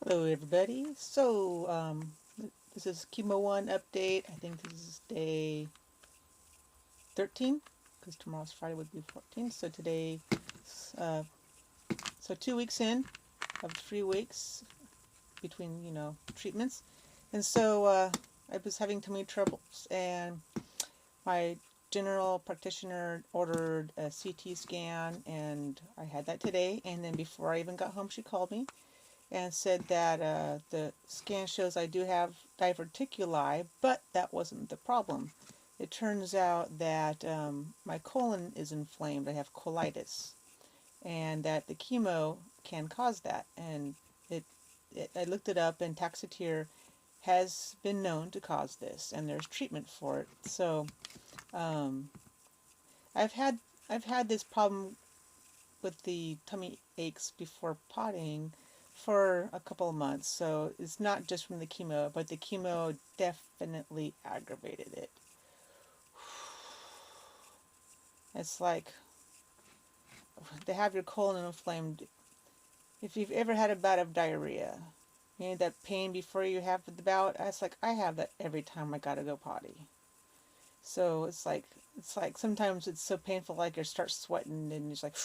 Hello everybody. This is Chemo 1 update. I think this is day 13 because tomorrow's Friday would be 14. Uh, so 2 weeks in of 3 weeks between, treatments. And I was having tummy troubles and my general practitioner ordered a CT scan and I had that today. And then before I even got home, she called me and said that the scan shows I do have diverticuli, but that wasn't the problem. It turns out that my colon is inflamed. I have colitis, and that the chemo can cause that. And I looked it up, and Taxotere has been known to cause this, and there's treatment for it. So um, I've had I've had this problem with the tummy aches before potting for a couple of months. So it's not just from the chemo, but the chemo definitely aggravated it. It's like to have your colon inflamed. If you've ever had a bout of diarrhea, you know that pain before you have the bout. It's like I have that every time I gotta go potty. So it's like sometimes it's so painful, like you start sweating and you're like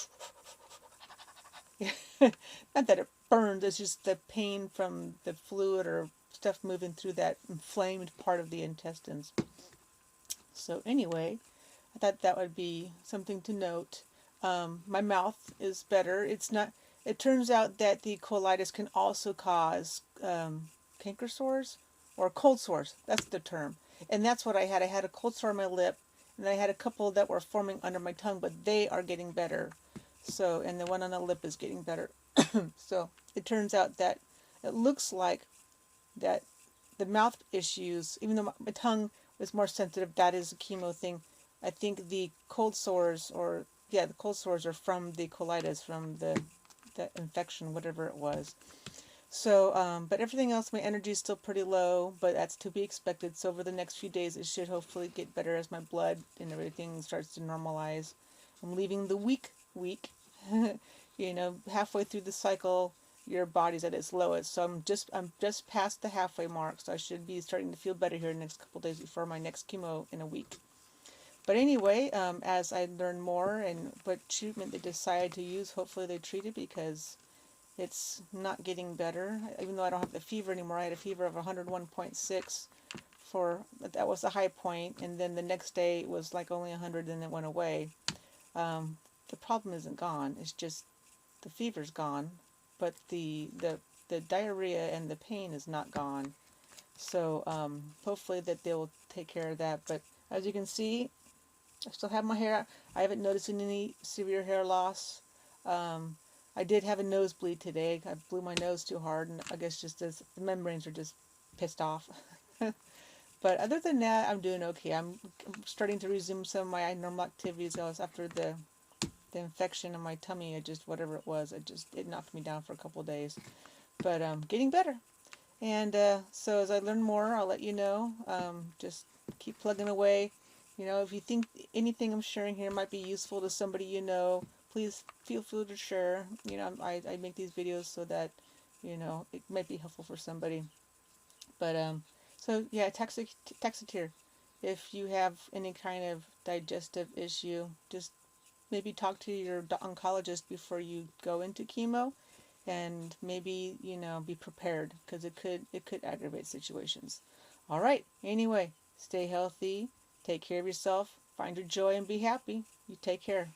not that it burns, it's just the pain from the fluid or stuff moving through that inflamed part of the intestines. So anyway, I thought that would be something to note. My mouth is better. It's not. It turns out that the colitis can also cause canker sores or cold sores. That's the term. And that's what I had. I had a cold sore on my lip, and I had a couple that were forming under my tongue, but they are getting better. So, and the one on the lip is getting better. So it turns out that it looks like that the mouth issues, even though my tongue was more sensitive, that is a chemo thing. I think the cold sores, the cold sores are from the colitis, from the infection, whatever it was. So, but everything else, my energy is still pretty low, but that's to be expected. So over the next few days, it should hopefully get better as my blood and everything starts to normalize. I'm leaving the week. Halfway through the cycle, your body's at its lowest. So I'm just past the halfway mark. So I should be starting to feel better here in the next couple of days before my next chemo in a week. But anyway, as I learn more and what treatment they decide to use, hopefully they treat it because it's not getting better. Even though I don't have the fever anymore, I had a fever of 101.6 that was the high point, and then the next day it was like only 100 and it went away. The problem isn't gone. It's just the fever's gone, but the diarrhea and the pain is not gone. So hopefully that they will take care of that. But as you can see, I still have my hair. I haven't noticed any severe hair loss. I did have a nosebleed today. I blew my nose too hard, and I guess just as the membranes are just pissed off. But other than that, I'm doing okay. I'm starting to resume some of my normal activities. I was after the infection in my tummy. Whatever it was, it knocked me down for a couple of days. But getting better. And so as I learn more, I'll let you know. Just keep plugging away. If you think anything I'm sharing here might be useful to somebody please feel free to share. I make these videos so that, it might be helpful for somebody. But, so yeah, Taxotere. If you have any kind of digestive issue, just maybe talk to your oncologist before you go into chemo and maybe, be prepared because it could aggravate situations. All right. Anyway, stay healthy, take care of yourself, find your joy and be happy. You take care.